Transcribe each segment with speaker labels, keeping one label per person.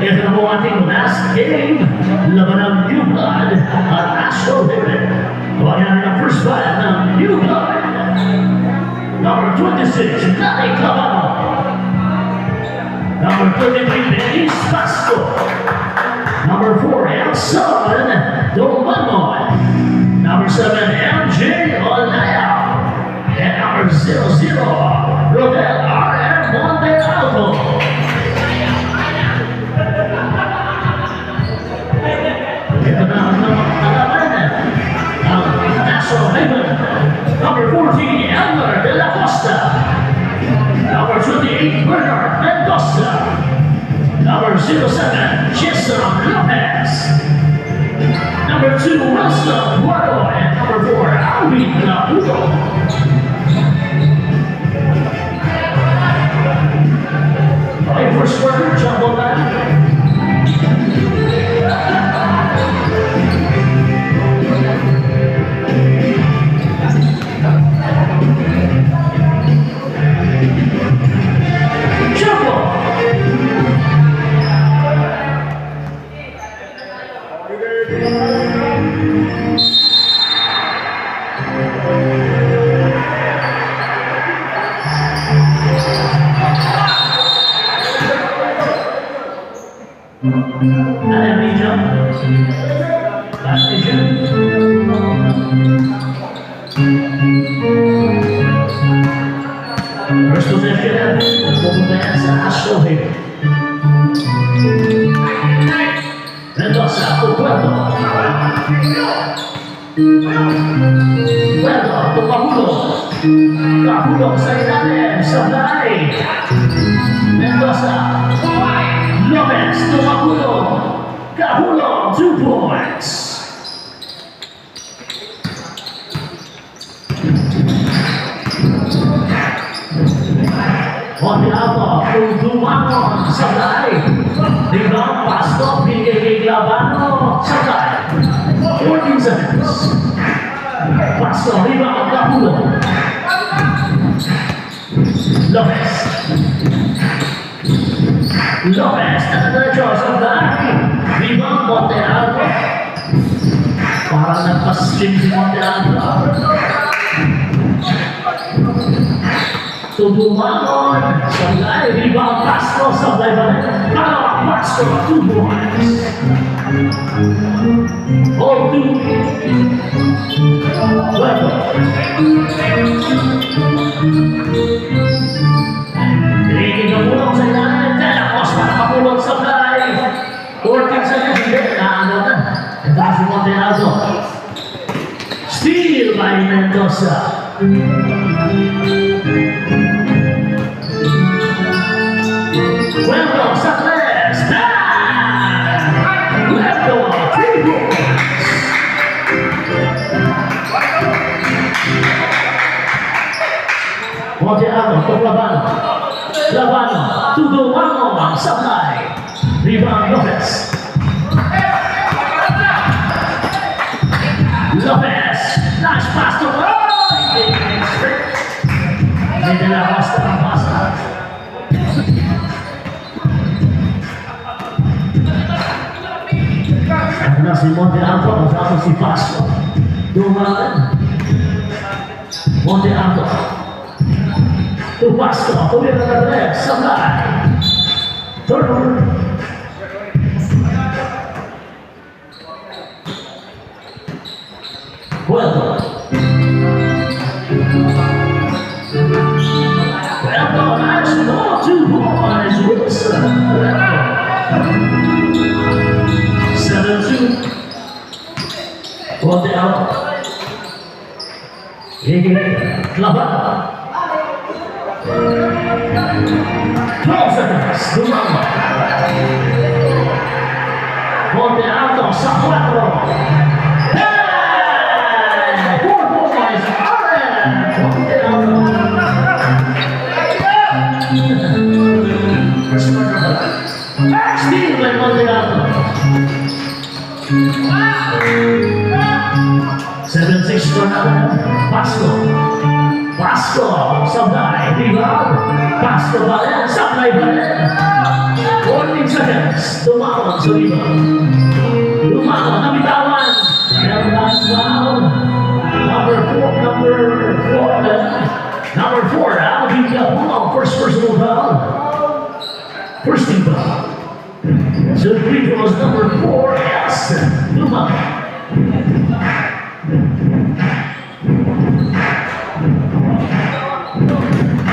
Speaker 1: ito na po ating last game. Laban ng New Blood at Astro Haven. Bayan ng first bat ng New Blood. Number 26, Nani Clavano. Number 33, Denise Pasco. Number 4, Elson Domangon. Number 7, MJ Olaya. And number 00, Rodel R.M. Montealvo. Ito na ang kalaban ng National Haven. Number 14, Elmer De La Costa. Number 28, Bernard Mendoza. Number 07, Jason Lopez. Number 2, Wilson Guardo. And number 4, Alvin Lapudo. Okay, first quarter, jumbo back. First possession, pupuntayan sa Astro Haven. Mendoza, Puerto. Puerto, Tupahulo. Kahulo sa ilalim, sablay. Mendoza, Lopez, Tupahulo. Kahulo, 2 points. Montealvo, Dumangon, sablay. Rebound, Pasco, bigay kay Clavano, sablay. 14 seconds. Pasco, rebound, Capulo. Lopez. Lopez, nagadiretso, sablay. Rebound, Montealvo. Parang nagpa-stream si Montealvo. Dumangon, sablay, rebound, Pasco, sablay ba rin? Palawa, Pasco, 2 points. All 2. Puerto. Pinigil ng pulong sa ilalim, Dela Costa, nakapulong sablay. 14 seconds, hindi, naano na. Ito na si Montealvo. Steal by Mendoza. Puerto, Sacres, Puerto, 3 points. Montealvo, Clavano. Clavano, Dumangon, sablay. Rebound, Lopez. Lopez, nice pass to De La Costa, pasa. Ano si Montealvo, kasama si Pasco. Dumangon. Montealvo. To Pasco, tuloy na natin, sablay. Turnover. Puerto. Puerto, nice ball, 2 points, Wilson. 7-2. Montealvo. Clavano. 12 seconds, Dumangon. Montealvo sa 4. Hey! 4 points, Allen. Montealvo. Steal by Montealvo. 7-6 turnover. Pasco. Pasco, sablay, rebound. Pasco pa rin, sablay pa rin. 14 seconds, dumawag sa rebound. Dumawag, nabitawan. Meron na foul. Number 4, Alvin Capone, first personal foul. First team foul. So free throws number 4, yes, dumawag.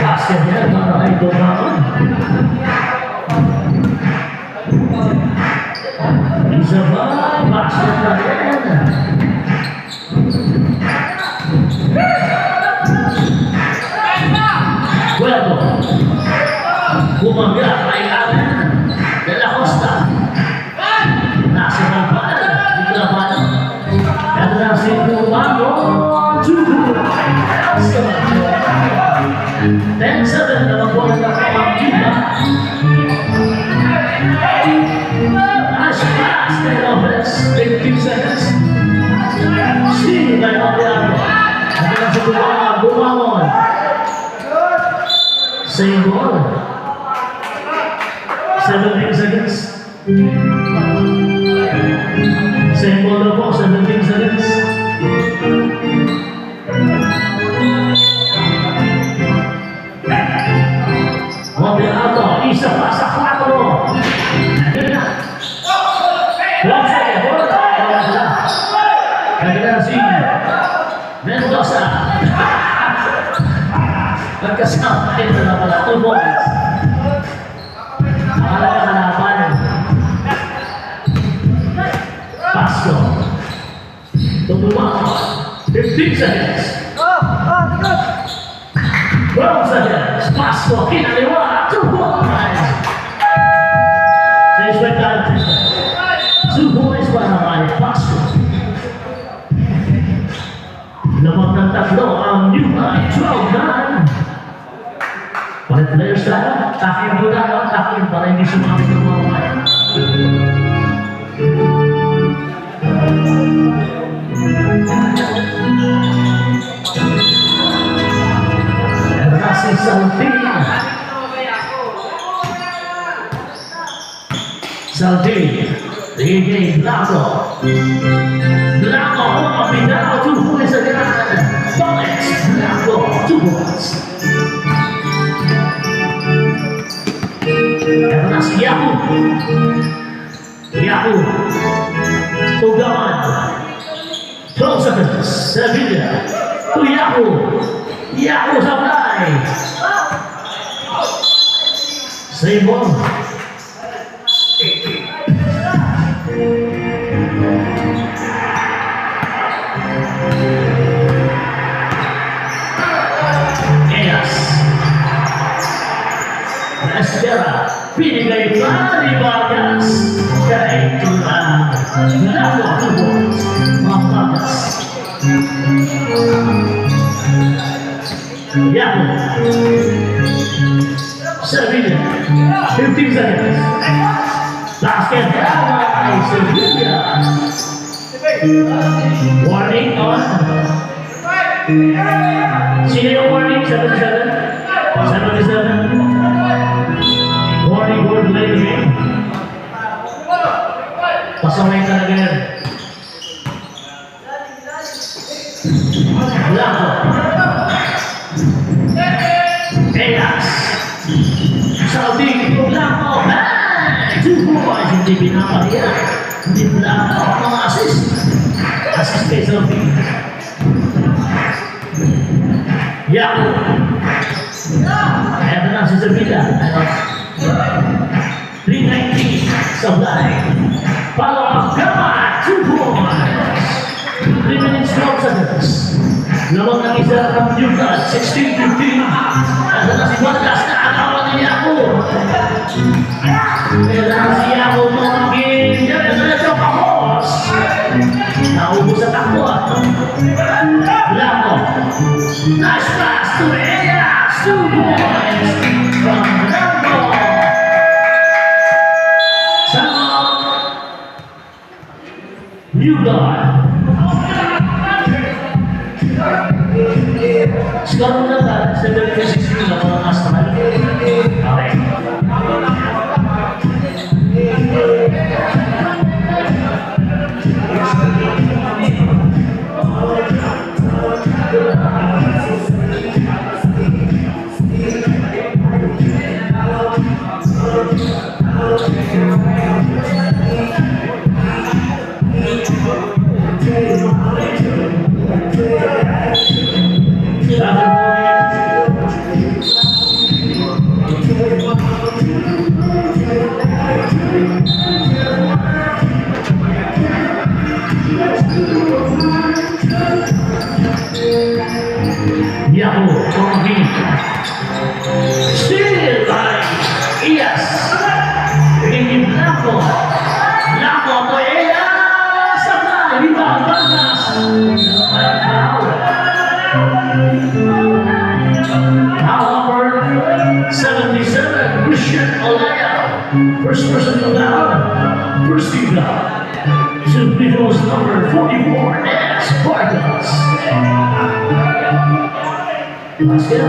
Speaker 1: Basket niya, para ito naman. Isa ba? Basket na rin. Bueno, bumaga kay Alan de la Costa. Nasa kampana, dito na ba? Ito na si Pumano. 10-7 na magbuwan na ang Cuba. Nice pass, 10 offense, 15 seconds. Steal by Obiano. Ito na si Bumamon. Same ball. 17 seconds. Same ball na po, 17 seconds. Mobilato, isa pa sa 4. One second, kagila si Mendoza. Nagkasama ito na pala, 2 points. Mahalaga kalaban. Pasco. Tumumako. 15 seconds. 12 seconds. Pasco, kinaliwa. 2 points. Sa expectante. 2 points para kay Pasco. Lamang ng tatlo ang New High 12-9. Palit players tayo. Takin mo na. Takin para hindi sumamit ng mga kaya. Si Saltin, Rigay Blanco. Blanco, Pinao, 2 points again. Bullets, Blanco, 2 points. Ito na si Yahoo. Yahoo. Ugaman. 12 seconds. Sevilla. To Yahoo. Yahoo supply. Same ball. Espera, pinigay pa ni Vargas. Kaya ito na. Lalo ang buwan. Mga Vargas. Yahoo. Sevilla. 15 seconds. Basket by Sevilla. Warning on. Sino yung warning? 77? 77? Warning word late game. Pasaway talaga yan. Blanco. Egas. Salting. Blanco. 2 points. Hindi pinapaliya. Hindi Blanco. Mga assist. Assist kay Salting. Yahoo. Ayan na si Sevilla. 319 supply. Follow up, come on, 2 points. 3 minutes, 12 seconds. Lamang ng isa ng Newton, 16-15. Asa na si Vargas na agawan ni Yahoo. Kailangan si Yahoo tumagin. Yan na siya pahos. Naubo sa takbo. Blanco. Nice pass to Elias. 2 points from Blanco. New God. Sekarang na 7-6 na mga Astral. Okay. Yahoo, Tomahawk. Still by Ias. Bigyan Lapo. Lapo to Ias. Sabay, rebound, Vargas. Foul number 77, Christian Olaya. First person to foul. First team foul. Submitos number 44, S. Vargas. Basket.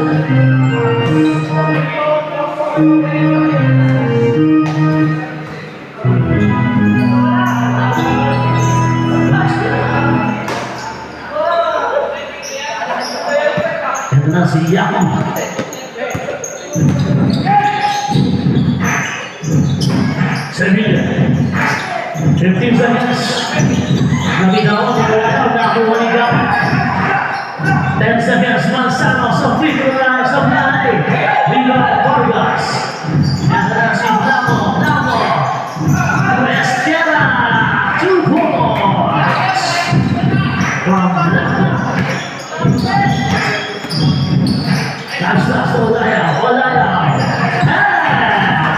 Speaker 1: Ito na si Yakon. Sevilla. 15 seconds. Nabitaw ang nakuha ni Gap. 10 seconds, Manzano sa free throw line sa play. Rebound Vargas. Ito na si Lamo. Esquera. 2 points. From Lamo. That's Olaya.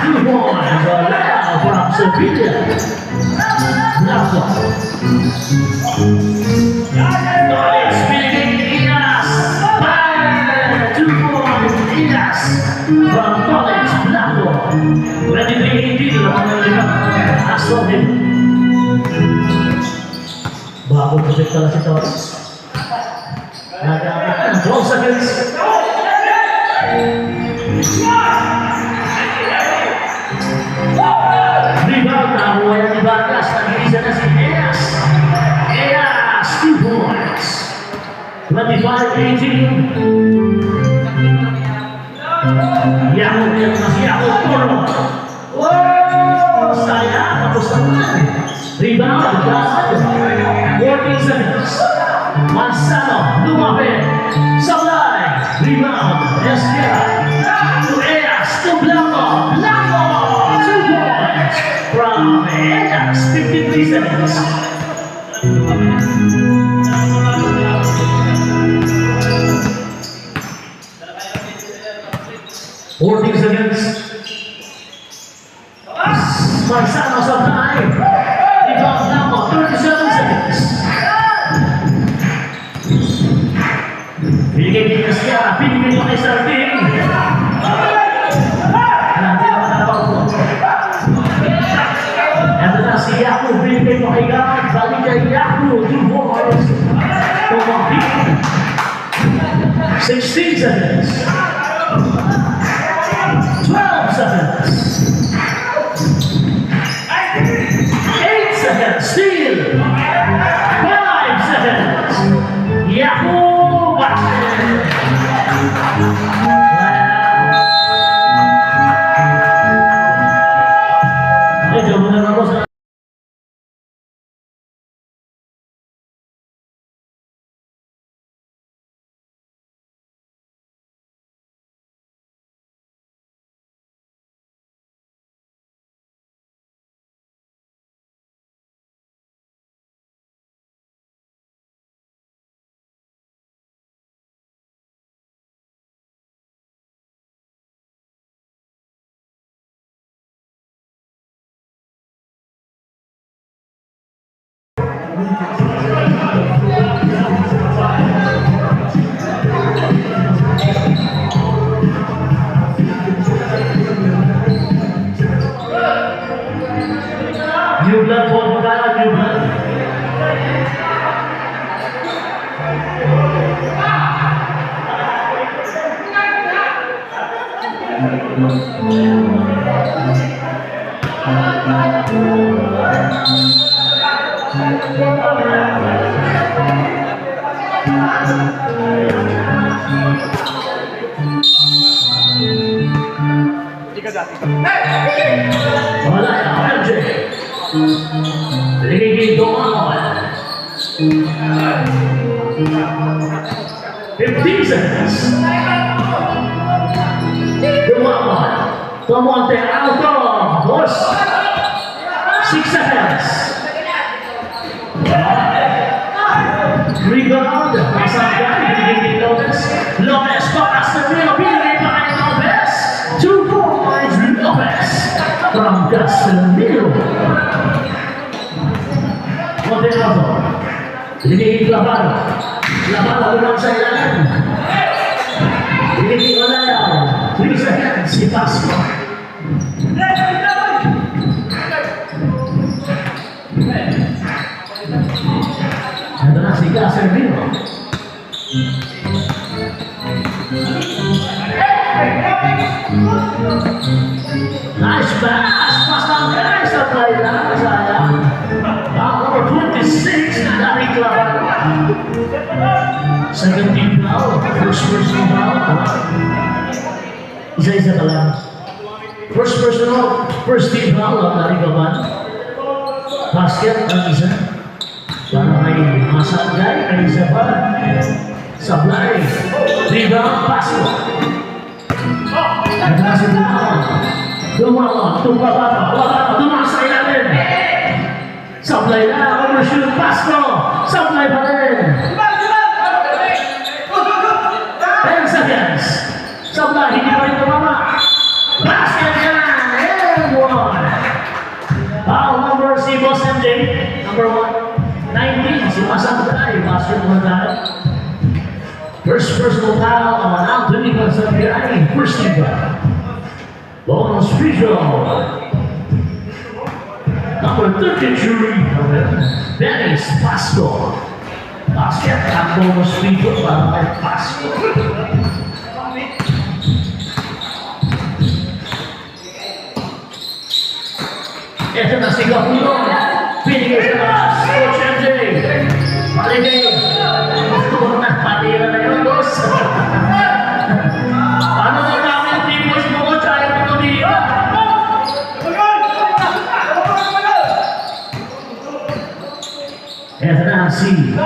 Speaker 1: 2 points. Olaya from Sevilla. Lamo. From college, Blanco. 23-18 lang ang asol din. Bago project pala si Torres. Nagkakaroon. 12 seconds. Rebound na huwa ni Vargas. Nag-iisa na si Eas. 2 points. 25-18. Yahoo, Yahoo, Toro. Oh, sayang. Tapos naman. Rebound. 14 seconds. Manzano, lumapit. Sablay. Rebound. Esquera. To Eas. To Blanco. 2 points. From Eas. 53 seconds. 14 seconds. Manzano sa time. Rebound Lamo, 37 seconds. Binigay din siya. Binigay mo kay Sarting. Ito na si Yahoo. Binigay mo kay Gad. Balik kay Yahoo. 2 points. Tomahawk. 16 seconds. 12 seconds. 8 seconds. Steal. 5 seconds. Yahoo! Medyo muna na ako sa New blood po, magkala new blood. Wala na, MJ. Ligigil dumangon. 15 seconds. Dumangon. Tomonte Alto. Boss. 6 seconds. Rebound. Masanggan. Ligigil Lopez. Lopez pa Casemiro. Binigay pa kay Lopez. 2 points. Lopez. From Casemiro. Monte Alto. Ligigil Labano. Labano lumang sa ilalim. Ligigil Olayaw. 3 seconds. Si Pasco. Ito na si Casemiro. Nice pass! Pasangkay sa play lang. Sayang. Number 26, Danny Clavano. Second team foul. First personal foul. Isa-isa ka lang. First team foul ang Danny Clavano. Basket ang isa. Para may Masangkay, ang isa pa. Sablay. Rebound, Pasco. Ito na si Dumangon. Dumangon sa ilalim. Sablay na, overshoot, Pasco. Sablay pa rin. 10 seconds. Sablay, hindi pa rin tumama. Basket yan, and 1. Foul number si Boss MJ. Number 19, si Masangkay. Basket mo na. First personal foul on Anthony Masangkay. First team foul. Bonus visual. Number 33, Dennis Pasco. Basket ang bonus visual para kay Pasco. Ito na si Gapulo. Pinigay sa taas. Coach MJ. Maligay. Gusto na patira na yun, boss. Ano na namin team boys mo ko? Ayaw mo ito dito. Ito na si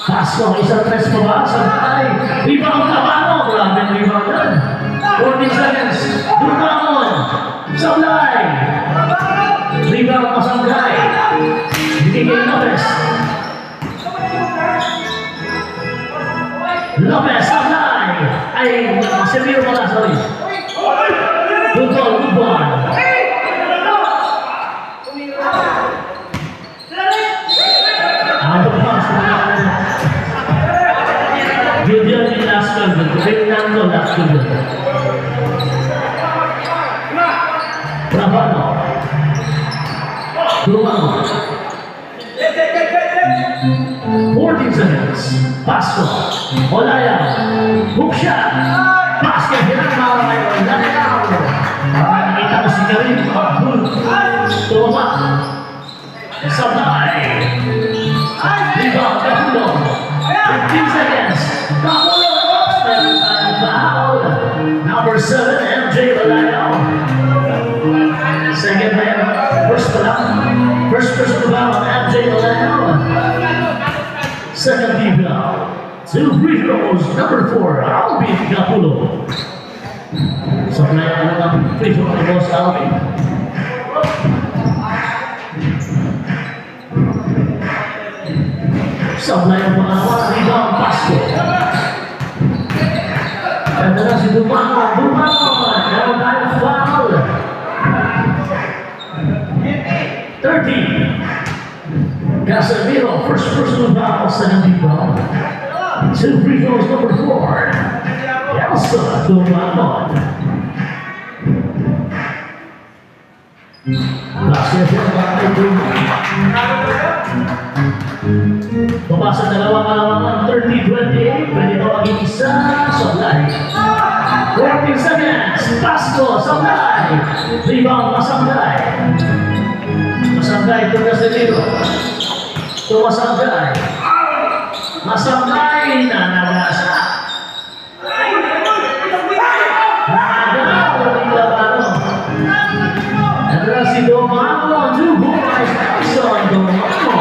Speaker 1: Pasco. Isang press pa ba? Sabay. Rebound Clavano. Grabe rebound yan. 14 seconds. Dumangon. Sablay. Rebound Masangkay. Bigay Lopez. Lopez, Sablay. Ay, Casemiro pala, sorry. Good ball. Out of bounds. Good yan yung last call. Fernando last call. Clavano. Dumangon. 14 seconds. Pasco. Olayaw. Hook shot. Basket. Hinang mga kayo. Olayaw. Nakita ko si Karim. Tumama. Sabay. Rebound. Capulo. 15 seconds. Capulo. Foul. Number 7, MJ Olayaw. Second man. First person foul on MJ Olayaw. Second team foul. 2 free throws. Number 4, Alvin Capulo. So, kaya ang free throw ni Boss Alvin. Sablay ang pangalawa. Rebound, Pasco. Ito na si Dumangon. Meron tayo foul. 13. Casemiro, first personal foul, second team foul. 2 free throws, number 4. Elsa Dumangon. Basket yan para kay Dumangon. Pumasa dalawang kalamangan, 30-28. Pwede na maging isa. Sablay. 14 seconds. Pasco, Sanggay. Rebound, Masanggay. Masanggay, ito Casemiro. Ito Masanggay. Masanggay na nagasa. Nakagalaw ng Labano. Nadala si Domano. 2 points. Tyson Domano.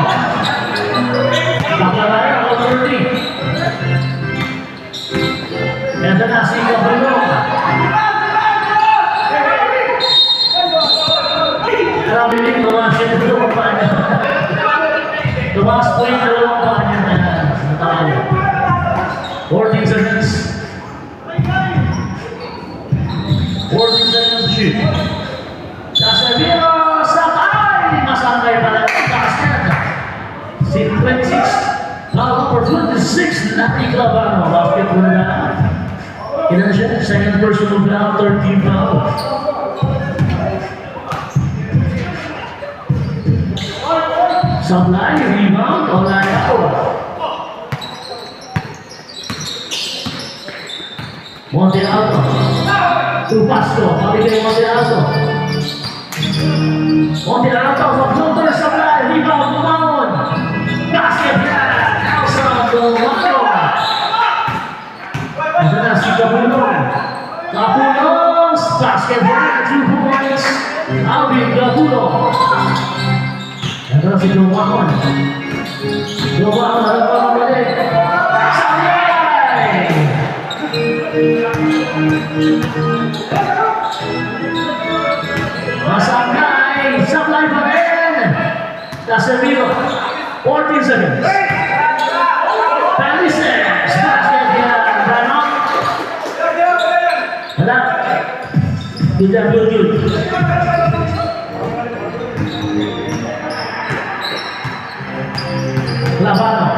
Speaker 1: Pakalaya o 30. Ito na si Capulo. Grabe din mga siya dalawang pa niya. Tumaas po yung dalawang pa niya na tao. 14 seconds. 14 seconds to shoot. Casemiro, sakay! Masakay pala ng basket. 26. Foul number 26. Nati Clavano. Basket po na. Ilan siya? Second personal foul, 13 fouls. Supply, rebound, Olayo. Monte Alto. To Pasco, pabigay Monte Alto. Monte Alto, sa floater, supply, rebound, Dumamon. Basket yan, Nelson Dumamon. Ito na si Gabulon. Gabulon, basket yan, 2 points. Alvin Gabulon. Ito na si Dumamon. Dumamon, alam pa mabalik. Sabay! Masakay! Supply pa rin! Casemiro, 14 seconds. Pelices, basket yan. Branon. Wala. Good. Labano.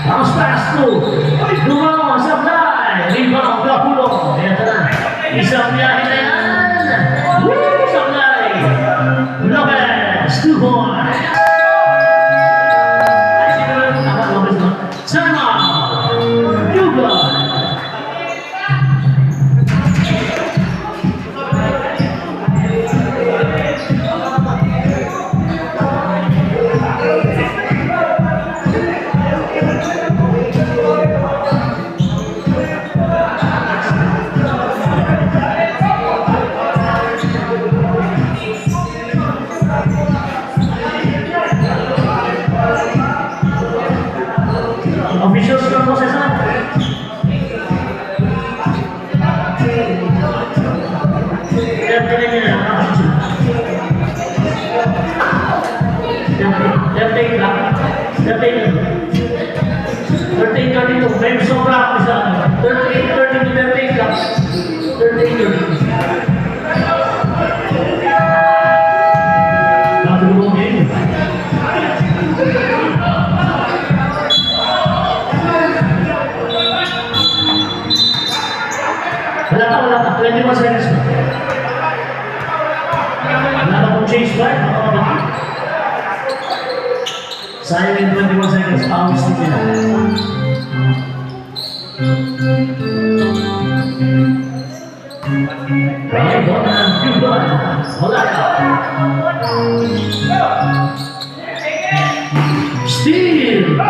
Speaker 1: Bounce pass to Dumamon, supply. Rebound, Gapulong. Ito na. Isang biyahe na yan. Woo! Supply. Lopez, 2 points. Sama. Yuga. Official score po, Cesar. May sobra ako sa 38-30 to 38 lang. 38-30. Nakatulong game. Wala ka. 21 seconds na. Wala ka pong change back. Sayang yung 21 seconds. Pawis nito na. Right, Donan, Cuban. Wala ka. Steal.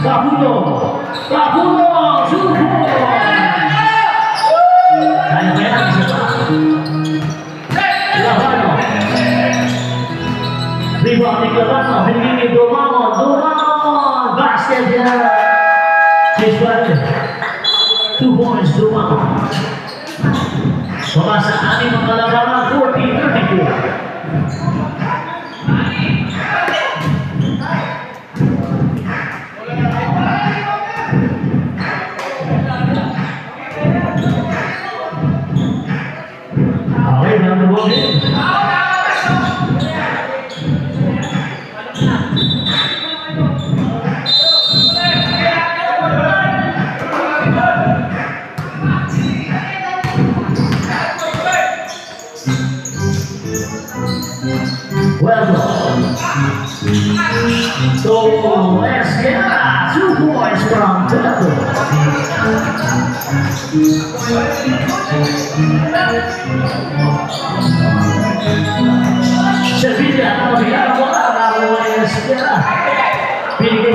Speaker 1: Kapulo. Subo. Kaya isa pa. Labano. Rebound ni Labano. Binigay ni Dumamon. Basket yan. Chase back. 2 points, Dumamon. Pabasa 6 ang kalabanan. 40-34. Well done. So let's get 2 points. points from Toledo. Sevilla, kemudian bola lalu Esquera. Pinggir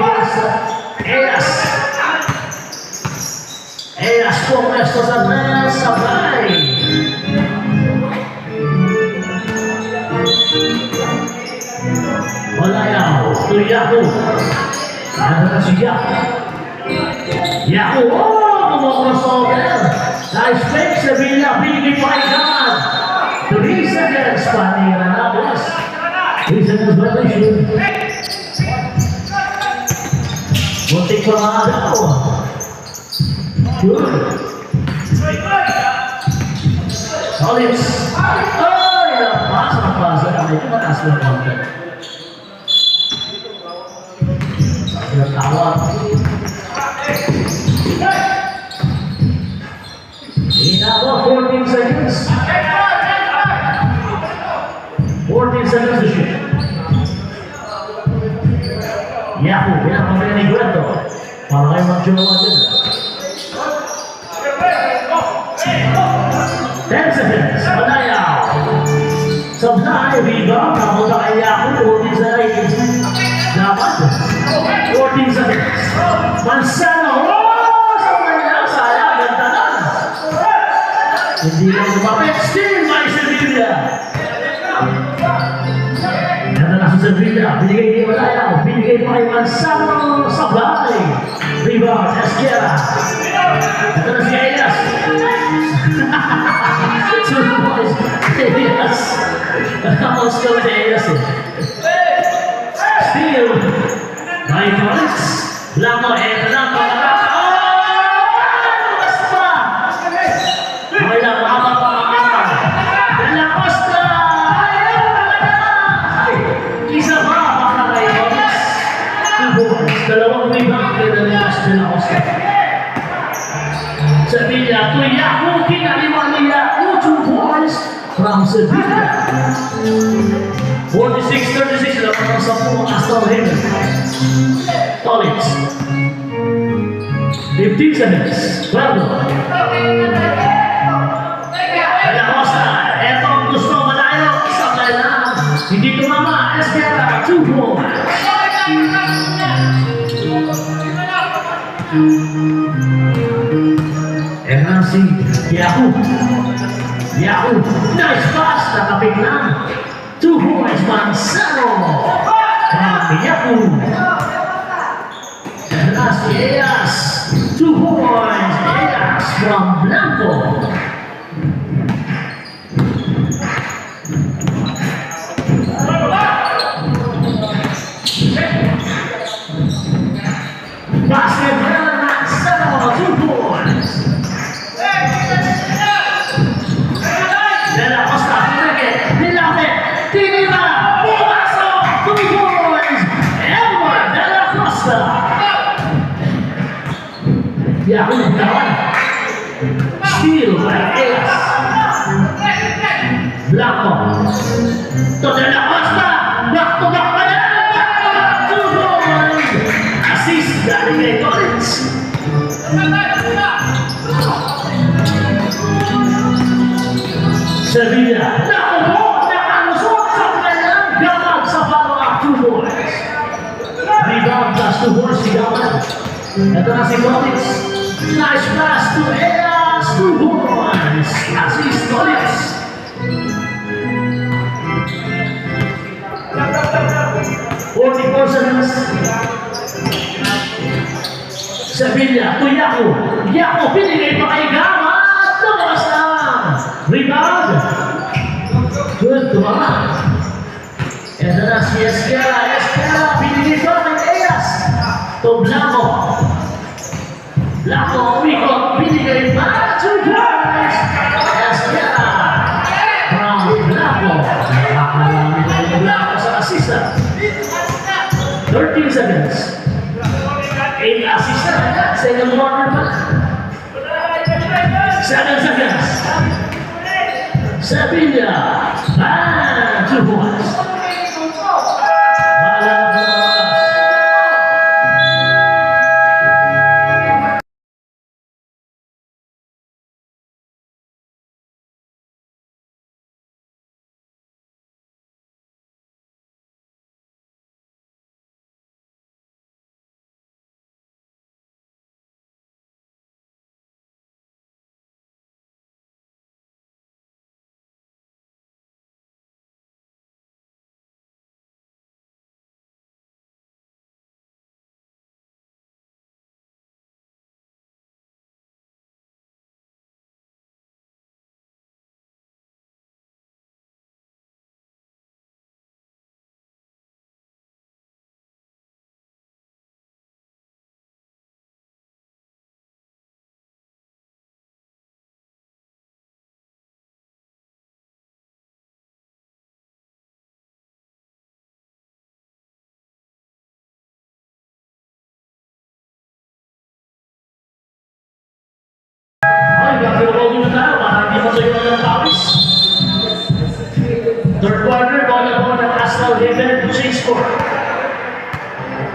Speaker 1: Elas. Elas Gomez Tosana Sabay. Walayao to Yahoo. Ada na si Yahoo. Yahoo, crossover. Nice fake, Sevilla, pinigil pa kay Gamal. 3 seconds pa ni Ranabos. 3 seconds violation. Muntik pa mga daw. Good. Olives. Ay, napasa. Ito mataas na konti. Tawag. Inawa, 14 seconds. 14 seconds to shoot. Yahoo, pinapamaya ni Gueto. Para kayo mag-jowa dyan. 10 seconds. Panayaw. Sabnay, rebound. Napunta kay Yahoo. 14 seconds. Dapat. 14 seconds. Mansano. Sayang. Ganda na. Hindi lang lumapit. Still by Sevilla. Ganda na sa Sevilla. Binigay kay Malayaw. Binigay pa kay Mansano. Sabay. Rebound. Esquera. Ganda na si Elias. Two boys. Elias. Nakapos ka si Elias eh. Steal. By Torres. Lamo. Eto na. Basta. Okay lang. Isa ba? Baka kay Torres. Dalawang rebound. Kaya na Costa. Sevilla to Yahoo. Kinaliwan ni Yahoo. 2 points from Sevilla. 46-36. Laman ng 10 Aston Haven. Collins. 15 seconds. Bravo. Kaya Costa. Eto ang gusto. Malayo. Sabay lang. Hindi tumama. Esquera. 2 points. si Yahoo. Yahoo. Nice pass. Nakapit lang. 2 points. Mansano. From Yahoo. And last Elias. 2 points. Elias from Blanco. Basket Mansano. 2 points. Della Costa, Nilame, Tinira, Bumaso, 2 points. Elmer Della Costa. Yahoo kawan. Steal by Elias. Blanco. To Della Costa. Back to back pa na. 2 points. Assist dari kay Collins. Sevilla. Nakalusot sa kanyang Gamal sa follow-up 2 points. Rebound plus 2 points si Gamal. Ito na si Collins. Nice pass to Elias. 2 points. Assist Collins. Seconds. Sevilla to Yahoo. Yahoo pinigay pa kay Gamal. Lumabas lang. Rebound. Good, tumama. Ito na si Esquera. Esquera pinigay pa kay Elias. To Blanco. Blanco, umikot. Pinigay pa. 2 points. Esquera. From Blanco. Nakakarami tayo ng Blanco sa assistant. 13 seconds. 8 assistant. Second quarter pa. 7 seconds. Sevilla. 2 points. Third quarter, bola po ng Astral Haven, change score.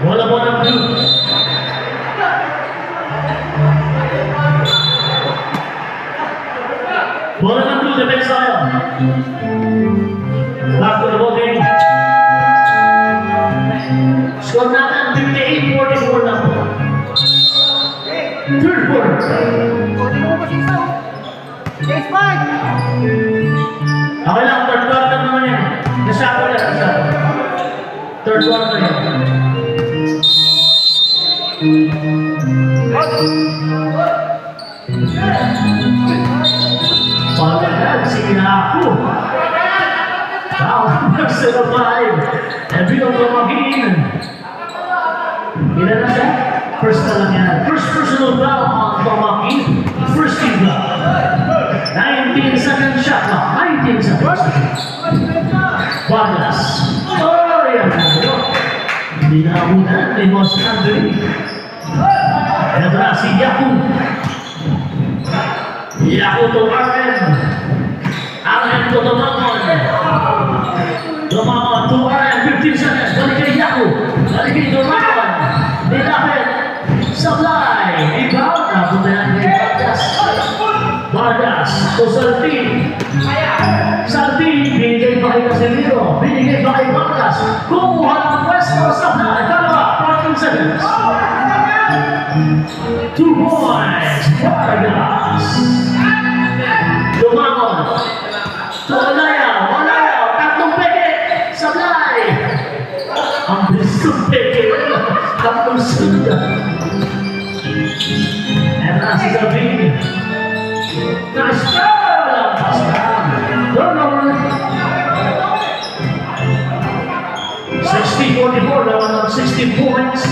Speaker 1: Bola po ng blue. Bola ng blue, defense tayo. Back to the ball game. Score natin 58-44 na po. Third quarter. Okay lang, third quarter naman yan. Nasako na, nasako. Third quarter yan. Pagkakas, sinako. Wow, first of 5. And bilang tumagin. Ilan na siya? First na lang yan. First personal foul on Tomaki. First team block. 19 second shot clock. 19 seconds. Vargas. Oh, yan. Hindi na abutan ni Boss Andre. Ito na si Yaku. Yaku to Arlen. Arlen to Domamon. Domamon to Arlen. 15 seconds. Balik kay Yaku. Balik kay Domamon. Nilapit. Supply. Rebound. Napunta yan kay Vargas. Vargas to Saltin. Saltin. Binigay pa kay Casemiro. Binigay pa kay Vargas. Kumuha ng pwesto. Supply. Dalawa. 14 seconds. 2 points. Vargas. Dumamon. To Olayaw. Olayaw. Tatlong peke. Supply. Ang bisong peke. Tatlong suga. And as is a big nice ball. Turnover. 60-44. Lawan ng 16 points.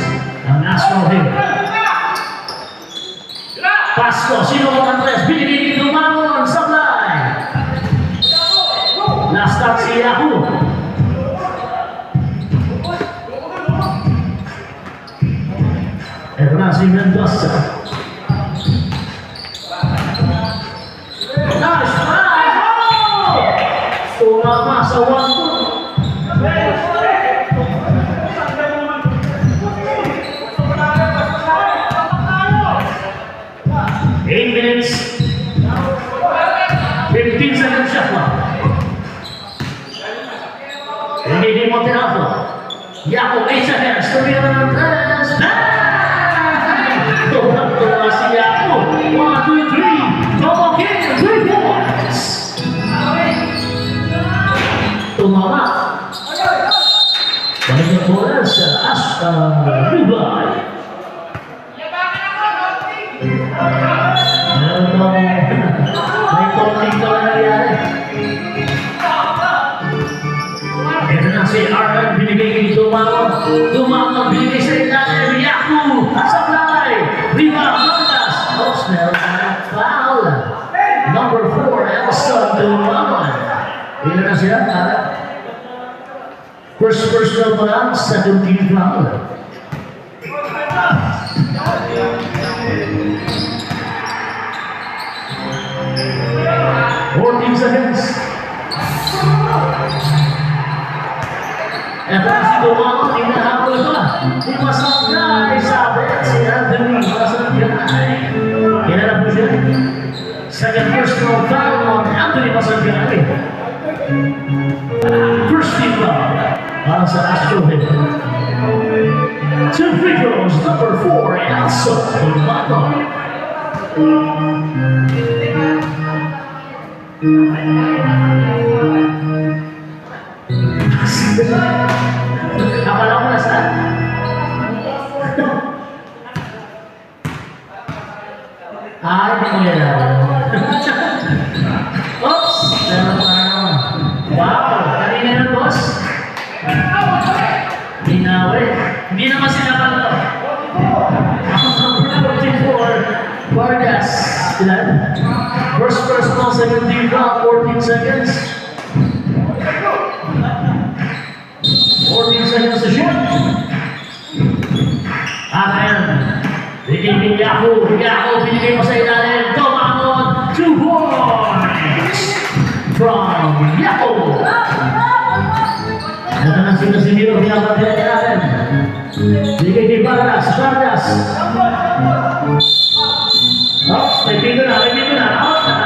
Speaker 1: Ang National Hill. Pasko. Sino ang Andres? Binigay ni Dumamon. Supply. Last start si Yahoo. Ito na si Mendoza. Nice try! Tumama sa 8 minutes. 15 seconds shot clock. Hindi mo tinapos. Yahoo, 8 seconds. Tumira ng press. Tuwa si Yahoo. 1, 2, 3. Tomo King, 3 points. Tumama. Balik ng bola sa Rubay. May konting ko na nangyari. Ito na si Arlen, binigay kay Dumamon. Dumamon, binigay sa ilalim. Yahoo! Supply! Rebound, Vargas. Oops, meron na foul. Number 4, Elson Dumamon. Ilan na siya? First personal pa lang, 17 foul. 14 seconds. Ito na si Dumamon, hinahabol pa. Imasangay, sabi si Anthony, Masangay. Hinarap mo siya. Second personal foul on Anthony Masangay. First team foul para sa Astro Haven. 2 free throws, number 4, Elson Dumamon. Akala ko nasaan? Hindi ko yan. Oops! Wow! Kanina yun, boss? Binawi. Hindi naman sinapal to. Number 44, Vargas. Ilan? First personal, 17 foul, 14 seconds. 14 seconds to shoot. Ayan. Bigay ni Yahoo. Yahoo, binigay mo sa ilalim. Dumamon, 2 points from Yahoo. Si Casimiro, pinapatihan niya natin. Bigay ni Vargas. Vargas. Oops, may pito na. Out na.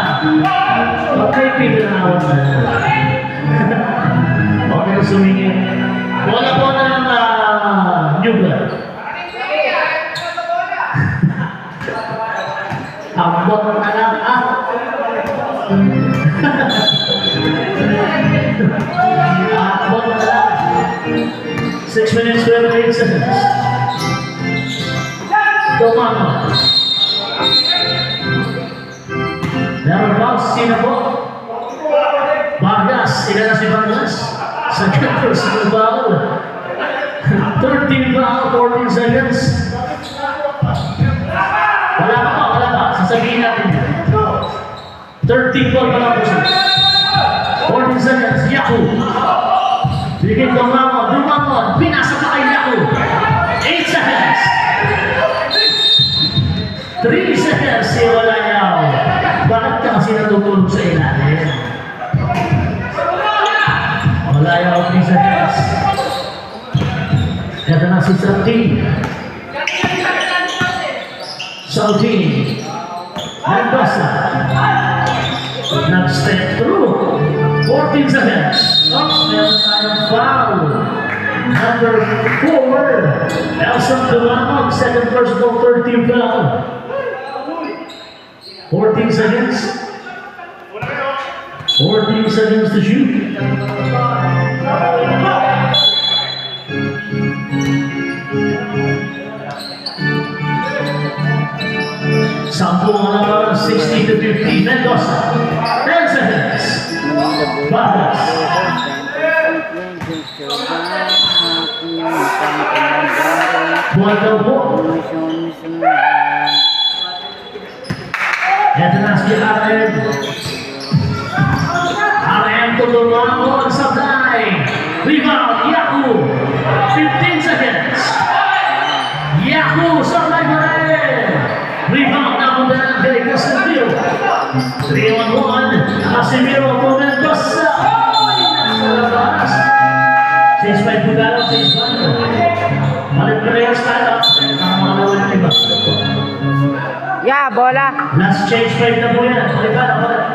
Speaker 1: Okay, pito na. Out na. Okay, sumingin. Wala po ng new blood. Ambot na lang, Ambot na lang. 6 minutes, 28 seconds. Tomano. Meron bounce, sino po? Vargas, ilan na si Vargas? Second personal foul. 13 foul, 14 seconds. Wala pa. Sasabihin natin yan. 13 foul pa lang po siya. 14 seconds, Yahoo! Bigay Dumamon, pinasa pa kay Yahoo! 8 seconds. 3 seconds, si Olayaw. Bakit ka kasi natutulog sa ilalim? Olayaw, 3 seconds. Ito na si Saltini. Mendoza. Nag-step through. 14 seconds. Meron tayong foul. Number 4. Nelson Dumamon. Second personal, 13 foul. 14 seconds. 14 seconds to shoot. Sampung lawan 60 to 50. Mendoza. 10 seconds. Vargas. Buat Dobo. Ito na si RM tutulungan sabay. Rebound, Yahoo. 15 seconds. Yahoo, sabay pa rin. Rebound, napunta na kay Casimiro. 3-on-1. Casimiro po Mendoza. Nasa labas. 6-5 po galaw, 6-5. Balik players tayo. Nakamalawin ang iba.
Speaker 2: Ya, bola.
Speaker 1: Last change fight na po yan. Balik.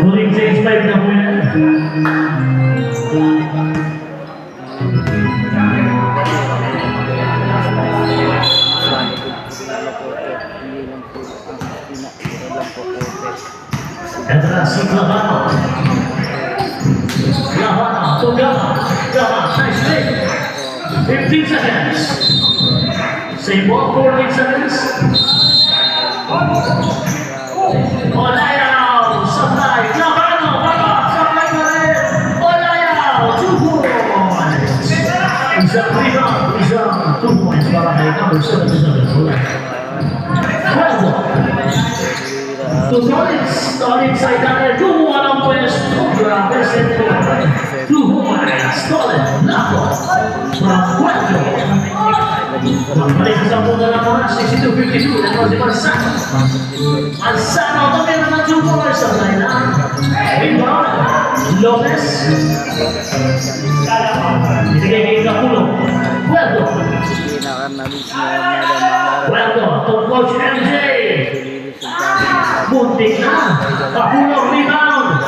Speaker 1: Huling change fight na po yan. Ito na si Clavano. To Gama. Nice play. 15 seconds. Same ball, 14 seconds. Olayaw, supply. Clavano, supply pa rin. Olayaw, 2 points. Isang rebound, isang 2 points para kay number 77. Cuervo. To Tolitz ay dahil kumuha ng pwesto. Grabe, 2 points. Tolitz, nako. From Cuervo. Magbalik sa muna ng mga 62-52. Ito si Marzano. Marzano, kami naman 2 points sa line. Rebound. Lopez. Binigay kay Capulo. Cuervo. Cuervo, to Coach MJ. Buntik na. Capulo, rebound.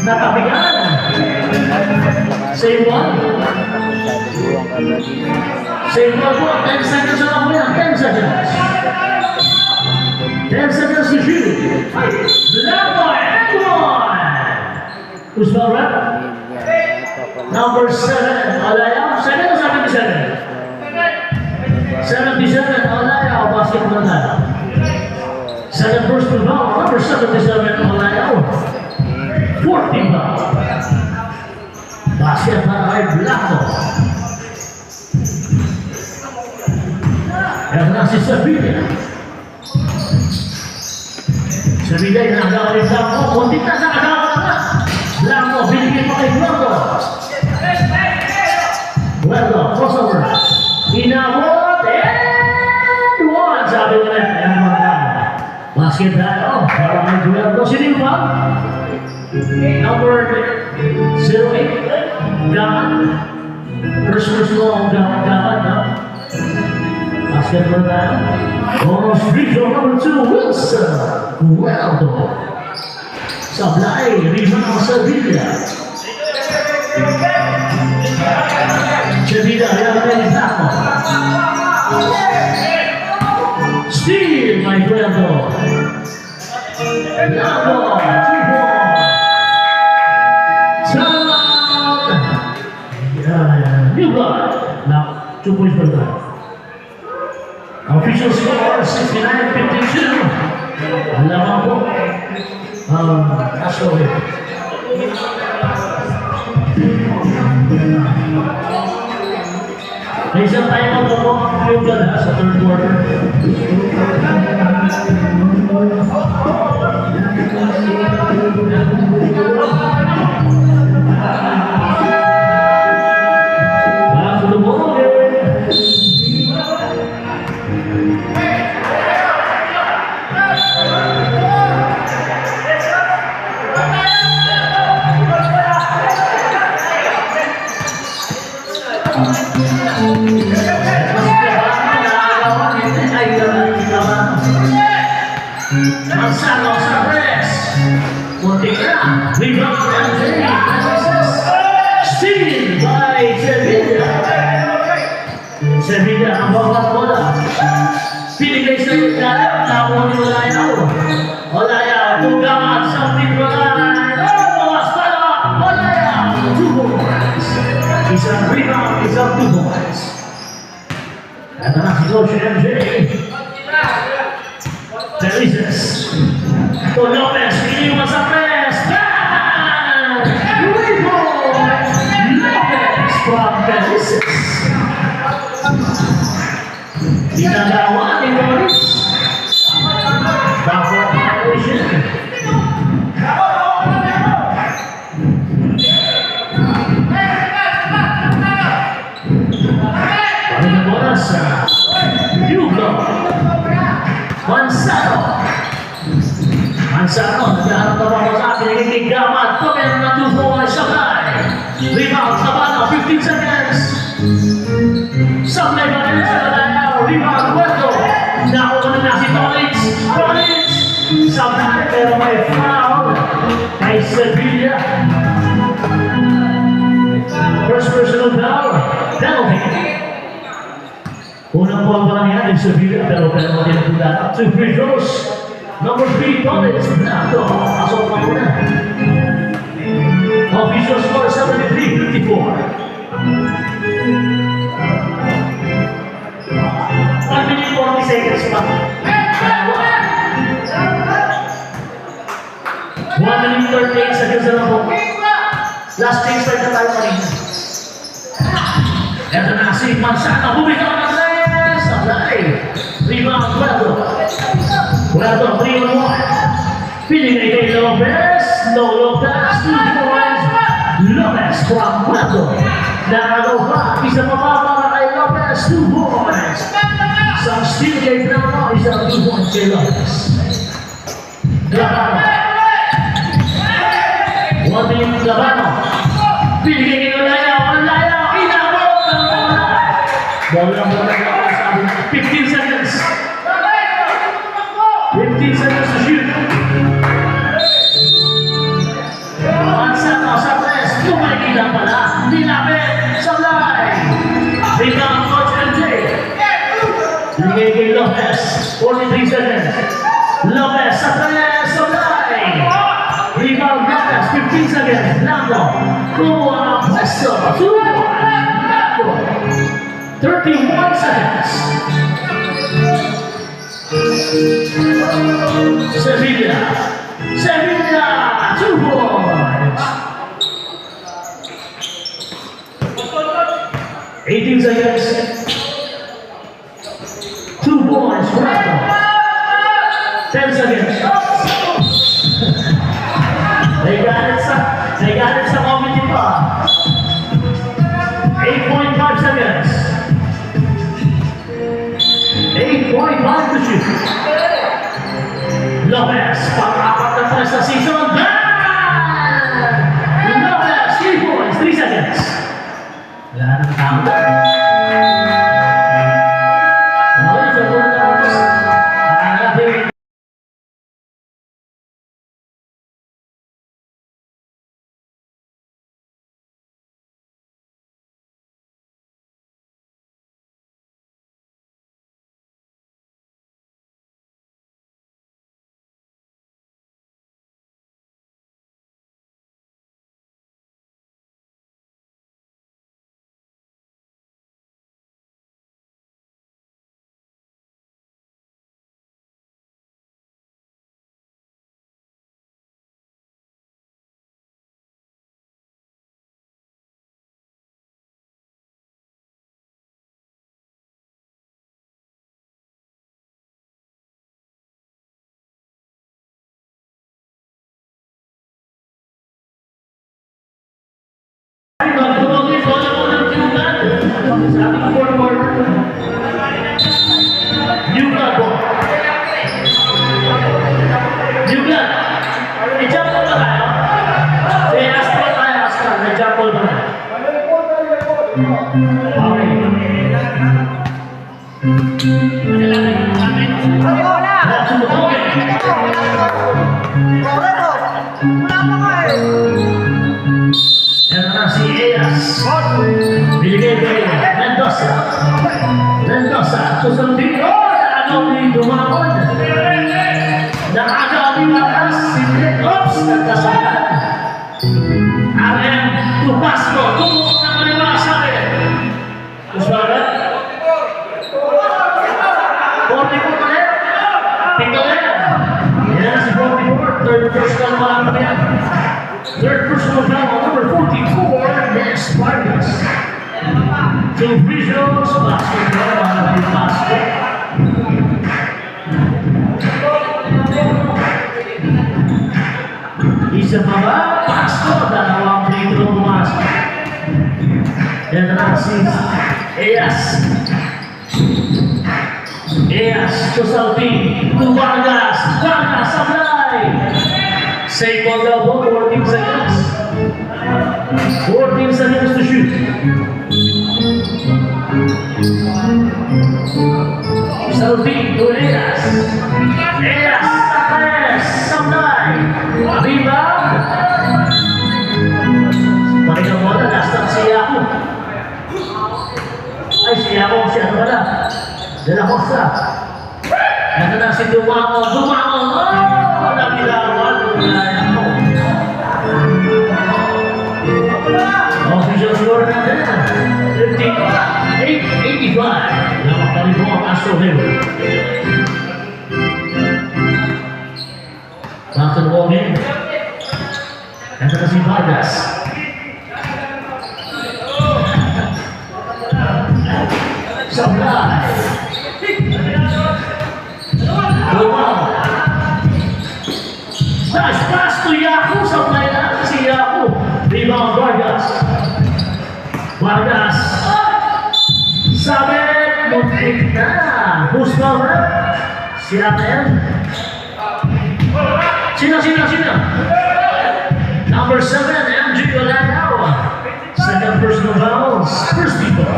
Speaker 1: Natabigan. Same one. Same one po. 10 seconds na lang po yan. 10 seconds. 10 seconds to shoot. Blanco and one. Who's well rep? Number 7. Olayaw. 7 o 77? 77. Olayaw. Basketball na. Second first to foul. Number 77. Olayaw. 14 foul. Basket na kay Blanco. Yan na si Sabida. Sabida yung nagawa ni Blanco. Kunti na sa nagawa na. Blanco, binigyan pa kay Blanco. Blanco, crossover. Inabot and one. Sabi ko na, ayan mo na. Basket tayo. Para may duel ko. Sino yung bag? Number 08. Gaman. First mo ang gaman, no? Basket mo tayo. Bonus free throw number 2. Wilson. Gueldo. Sablay. Rebound Sevilla. Sevilla. Yan ang Taco. Steve, my Gueldo. Lago. 2 points. Salad. New blood. Now, 2 points per time. Official score, 69-52. Lamang po. Astro Hill. May isang time out po yung blood sa third quarter. Back to the ball game. Manzano sa press. Muntik na. Rebound and steal by Sevilla. Sevilla ang bawat bola. Pinigay sa ilalim. Nakuha ni Olayaw. Olayaw. Tugamat sa pinrolaan. Bawas pala. Olayaw. 2 points. Isang rebound. Isang 2 points. Ito na si Coach MJ. Terizes. To Lopez, iniwan sa press. Bang! Rebound! Lopez from Terizes. Ginagawa ni Morris. Backward operation. Paano na bola sa Hugo. Manzano, naghahanap na ba sa akin, nagiging gamat, meron na 2 points, Sablay. Rebound, Sabano, 15 seconds. Sablay ba rin sa Olayaw, rebound, Gueldo. Nakuha na si Collins. Sablay, pero may foul kay Sevilla. First personal foul, penalty. Unang buwan pa lang yan ay Sevilla, pero din ang pula. 2 free throws. Number 3, Collins. Blanco. Pasok pa muna. Official score, 73-54. 1 minute 40 seconds pa. 1 minute 38 seconds na lang po. Last chance pa ito tayo kanina. Ito na si Manzano. Bumitaw na rebound, Gueldo, 3-on-1. Pinigay kay Lopez. No Lopez, 2 points. Lopez from Gueldo. Nakagaw pa. Isa pa para kay Lopez, 2 points. Isang steal kay Blanco, isang 2 points kay Lopez. Labano. 1 minute Labano. Pinigay kay Olayaw. Inabot ng bola. Bola. 15 seconds. 15 seconds to shoot. Manzano sa press. Kumagila pala. Nilapit. Sablay. Rebound Coach MJ. Bigay kay Lopez. 43 seconds. Lopez sa press. Sablay. Rebound Lopez. 15 seconds. Blanco. Kumuha ng pwesto. 2 points. Blanco. 31 seconds. Sevilla, 2 points. 18 seconds. 2 points. 10 seconds. They got it sa committee pa. 8.5 seconds. 8.5 to shoot. Lopez, pang-apat na press sa season. Lopez, 3 points, 3 seconds. Wala nang tao. Okay, so kung tapos, nakakalapin. Mendoza, susunod dito, nakagawi dumamon. Nakagawi matas, oops, nagkasakan. RM Tupasco, tumulong na maniwala sa akin. Kusbaga? 44 ulit, pito ulit. Yan na si 44, third personal foul pa yan. Third personal foul, number 44, Des Vargas. Two free throws, basketball, mga basket. Isa pa ba? Pasto, dalawang free throw bumasok. Yan na si Eyas. Eyas, to Salping, to Vargas. Vargas, sablay! Save ball double, 14 seconds. 14 seconds to shoot. Salping to Eyas. Eyas, Tapes, sablay! Rebound! Parinang bola, nastan si Yaku. Ay, si Yaku, si ano pala? De La Costa. Nasa na si Dumango. Dumango! Oh! Nabilawan. Yaku. Official score natin. 58-85. Nakapali mo ang Astro Hill. Back to the ball game. Nasa na si Vargas. Sablay. Dumango. Nice pass to Yaku. Sablay na si Yaku. Rebound Vargas. Vargas. Sabit. Muntik na. Who's power? Si Rafael. Sino? Number 7, MJ Olanawa. Second personal fouls. First people.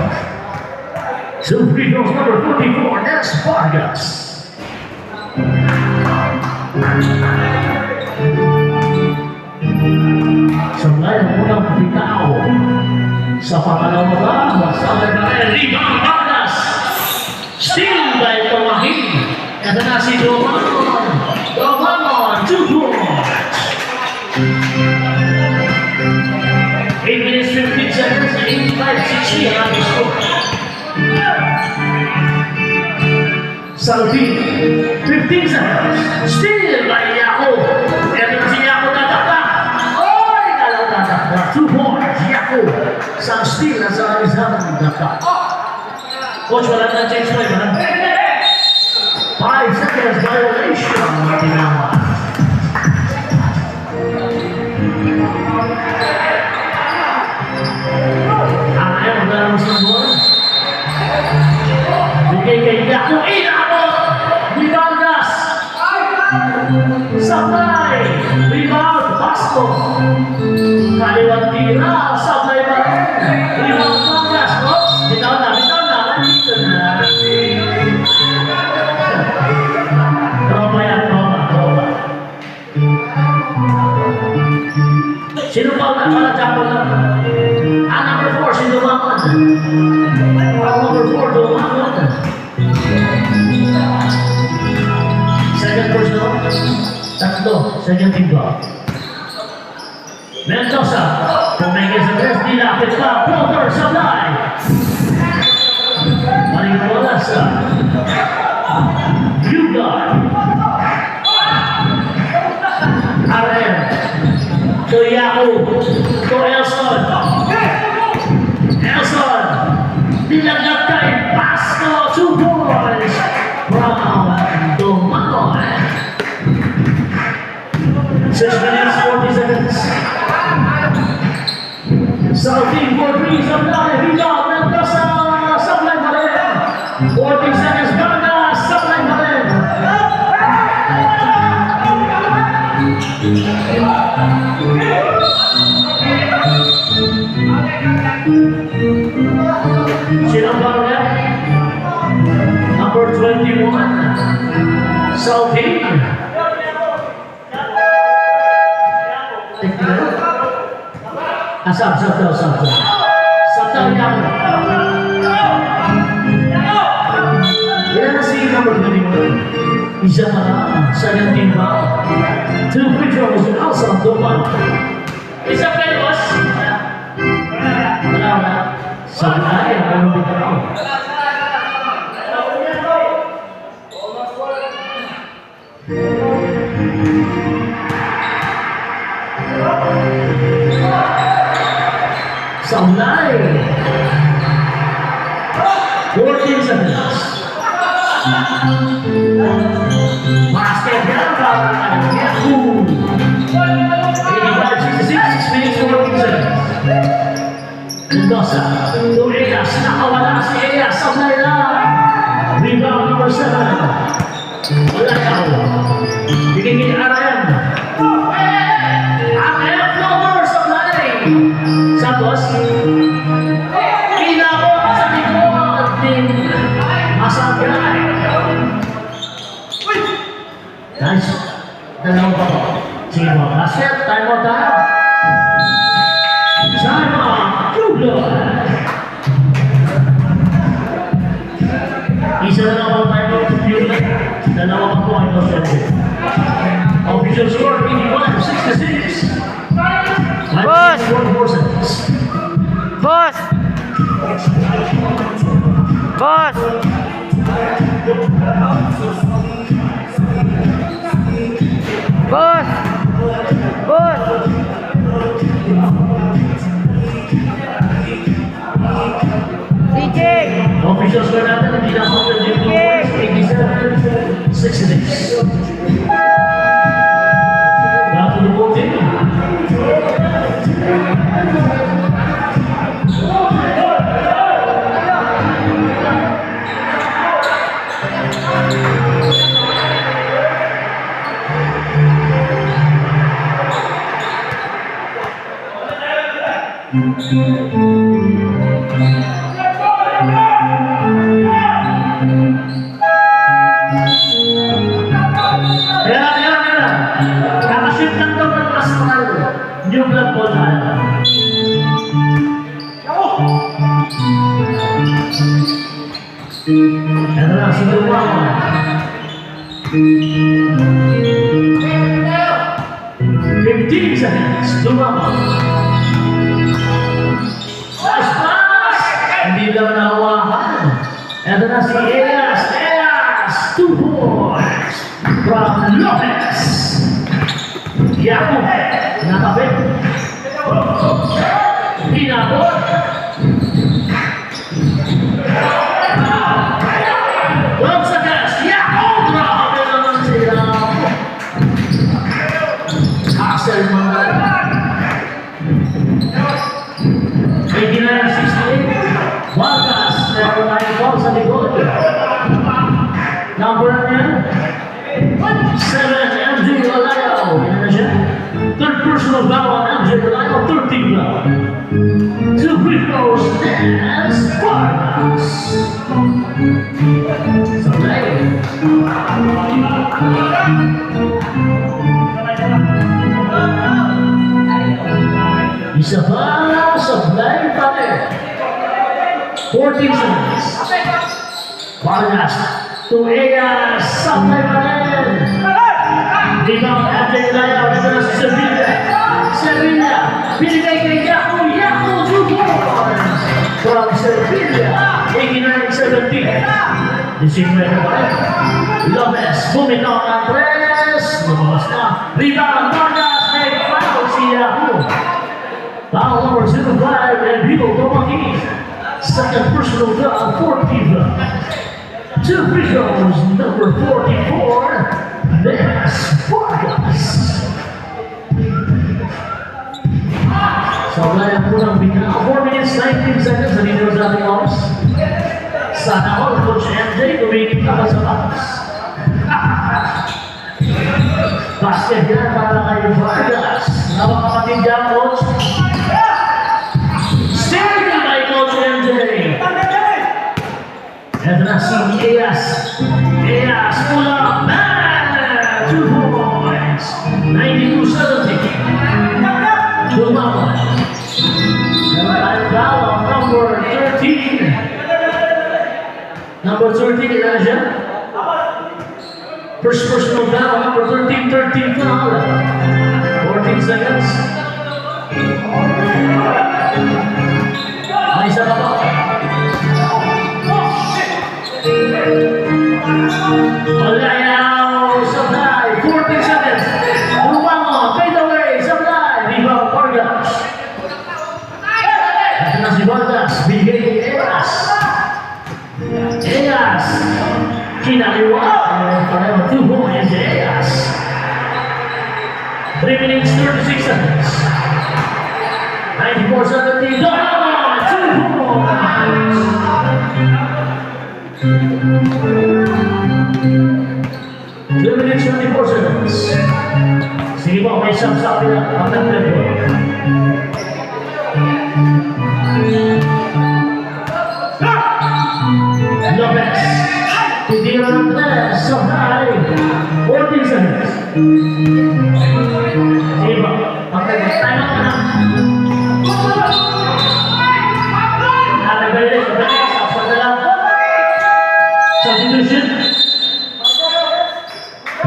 Speaker 1: Two free throws, number 44, Des Vargas. Sabay ang unang bitaw. Sa pangalawa ba? Masabay na rin. Rebound Vargas. Steal by Tomahin. Ito na si Dumango. Dumango, 2 points. 8 minutes, 15 seconds, 85-60 ang ating score. Salping, 15 seconds. Steal by Yaku. Ito na si Yaku tatakta. Oy, kalaw tatakta. 2 points, Yaku. Sa steal na sa isang tatakta. Coach, wala na change play, man. 5 seconds violation. Tinawa. Ayaw, maglalabas ng bola. Bigay kay Yaku. Inabot! Ni Vargas! Sablay! Rebound, Basco! Kaliwang tira, sablay pa rin. Rebound, Mangas, oops! Bitaw na, nandito na. Tropa yan, tropa. Sino pa ang nakalajapo na? Number 4, si Dumangon. Number 4, Dumangon. Second person, tatlo, second team ball. Mendoza, pumigil sa tres, nilapit pa, floater, Sablay. Maring bola sa Yugar. Aren, to Yahoo, to Elson. Elson, nilagap kay Basco, 2 points from Dumangon. 6 minutes, 40 seconds. Salting for 3, Sablay, rebound, Mendoza, Sablay pa rin. 40 seconds, Banda, Sablay pa rin. Sinambang niya, number 21, Salting. Sab daw niya. Yan na si number 21. Isa pa na, second team ba? 2 free throws and also Duman. Isa pa yun, boss. Wala na. Sablay, ang bitaw. Sablay. 14 seconds. Basket down para Yahoo. 85-66, 6 minutes, 14 seconds. Mendoza, to Elias, nakawala si Elias, Sablay na. Rebound number 7. Wala ka. Bigingin Arayan. Arayan, floater, Sablay. Santos. Inabot sa likod din. Masablay. Nice. Dalawang pa po. Sige po. Basket. Time out tayo. Time out. Good. Isa na lang ang time out. Dalawa pa po ang official score 81-66.
Speaker 2: Boss! Boss! Boss! Boss! Boss! DJ!
Speaker 1: Official score natin, hindi na ako 87-66. Back to the ball team. Kakashoot lang daw ng Astral. New blood ball tayo. Ito lang si Dumangon. 15 seconds. Dumangon. Nice pass! Hindi daw nahawakan. Ito na si Elias. 2 points from Lopez. Yahoo! Natapit. Pinabot. Wag sa gas. Yahoo! Grabe naman sila. Hassel mga. 89-68. Vargas. Meron tayong ball sa likod. Number 7, MJ. Dennis Vargas. Sablay. Isa pa, Sablay pa rin. 14 seconds. Vargas to Egas. Sablay pa rin. Rebound at the layout. Ito na si Sevilla. Sevilla. Binigay kay Yaku. Yaku. 2 points. From Sevilla. 89-17. Disimple pa rin. Lopez. Bumitaw ng tres. Lumabas na. Rebound. Vargas. May foul si Yaku. Foul number 05. And Bill Tomaki. Second personal foul for Piva. Two free throws. Number 44. Dennis Vargas. Sablay ang unang bigla. 4 minutes, 19 seconds. Nandito sa ating oras. Sana all, Coach MJ, tumigil ka ba sa box? Basket yan para kay Vargas. Napakapatid dyan, Coach. Steering by Coach MJ. Ito na si Eas. Eas, pula. 2 points. 92-70. Lumama. Naman foul number 13. Number 13, ilan na siya? First personal foul, number 13 foul. 14 seconds. May isa pa ba? Malayaw, Sablay, 14 seconds. Lumama, fade away, Sablay. Rebound, Vargas. Ito na si Vargas, bigay kay Egas. Egas. Kinaliwa. Pareho, 2 points, Egas. 3 minutes, 36 seconds. 94-17. Donovan, 2 points. 2 minutes, 24 seconds. Sige po, may isang sabi na ang nag-level. Lopez. Titira ng press. Sablay. 14 seconds. Sige po. Time out na. Nalagay sa press. After na lang. Substitution.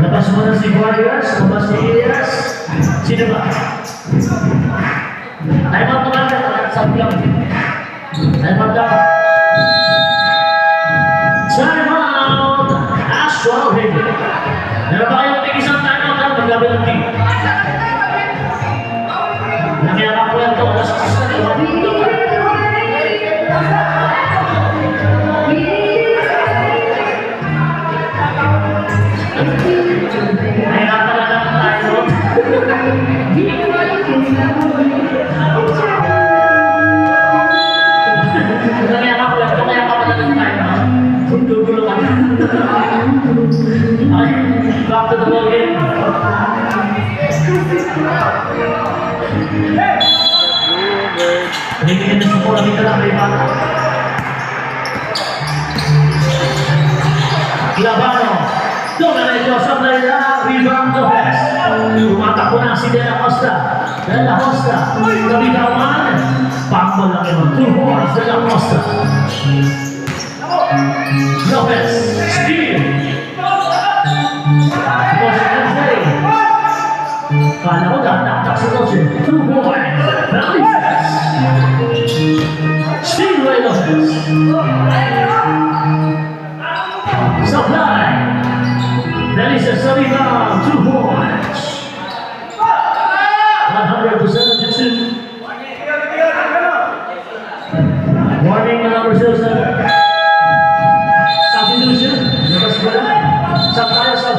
Speaker 1: Labas mo na si Vargas. Labas si Elias. Sino ba? Time out naman. Sabi lang. Time out lang. Time out! Astral Haven. Meron ba kayong tig-isang time out na maglabi ng team? Nangyayarap ko yan ito. Alas 6 na rin. Nahirapan na lang tayo. Nangyayarap ko yan ito. Kaya ka pala ng time out. Gulo-gulo ka na. Okay, back to the ball game. Binigyan na sa pula dito lang kay Bata. Labano. Domenech Sablay na. Rebound Lopez. Tumatakbo na si De La Costa. De La Costa. Kabigawan. Pangkol lang yun. 2 points. De La Costa. Lopez. Steal. Coach Andre. Kala ko datak sa Coach. 2 points. Balises. Steal by Lopez. Sablay. Balises sa rebound. 2 points. 100-72. Warning na number 07. Substitution. Labas ko lang. Sab tayo, sab.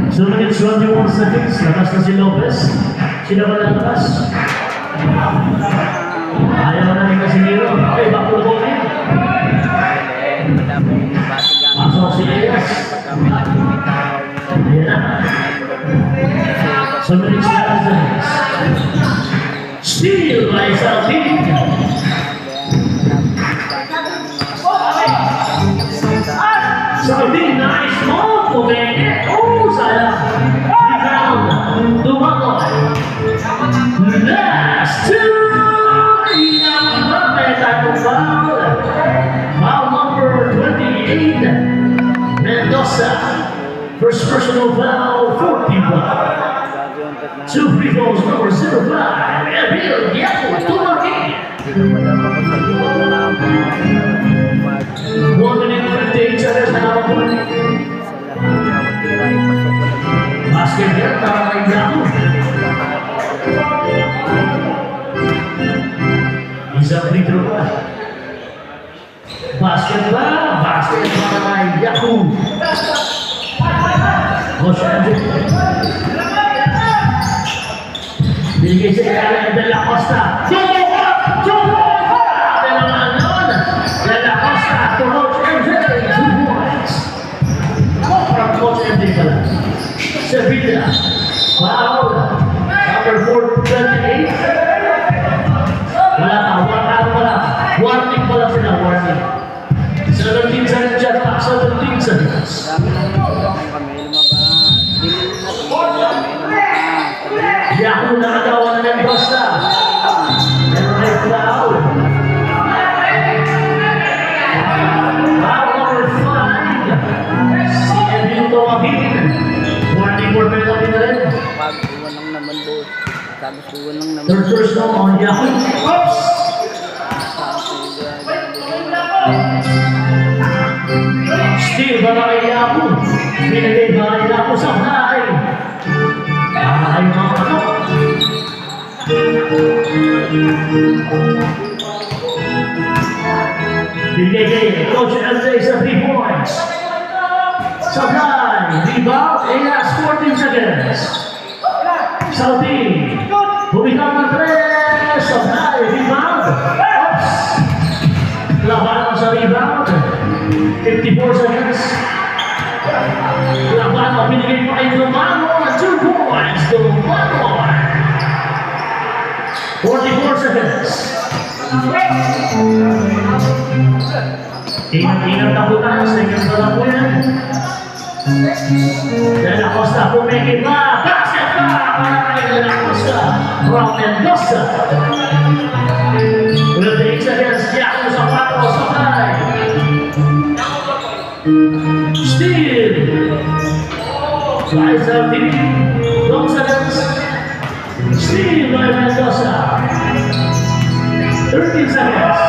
Speaker 1: 2 minutes, 21 seconds. Labas na si Lopez. Sino ba nalabas? Ayaw na rin kasi nilo. Okay, back to the ball game. Pasok si Elias. Ayan na. 2 minutes, 11 seconds. Steal by Salvin. Small pumenge. Oh, sayang. Rebound. Dumagoy. Last two. Foul. Foul number 28. Mendoza. First personal foul, 45. Two free throws, number 05. Emil Diaco Tumaki. 1 minute 58 seconds na nakapun. Basket here, para kay Diaco. Isang free throw pa. Basket para kay Diaco. Coach Andrew. Binigay sa ilalim De La Costa. Grabe naman yun. De La Costa to Coach Andrew. 2 points. From Coach Andrew pala. Sevilla. Foul. Number 428. Wala. Warning pala sila, warning. 17 seconds shot clock, 17 seconds. Diaco nakagawa na ng Costa. Meron ay foul. Foul number 5. Si Emil Tumaki. Warning for penalty na rin. Third first now on Diaco. Oops! Steve para kay Diaco. Binigay para kay Diaco sa high. Ay mga ano. Bigay kay Coach André sa 3 points. Supply, rebound, and last 14 seconds. Salty, bumitaw ng 3. Supply, rebound. Oops! Laban sa rebound. 54 seconds. Laban ang binigay pa kay Dumano na 2 points. Dumano. 44 seconds. Ingat-ingat ang butas. Second na lang po yan. De La Costa pumikit na. Basket pa para kay De La Costa. From Mendoza. Will take seconds. Diaco sa 4 sa high. Steal. Slice out TV. Long seconds. Steal by Mendoza. 13 seconds.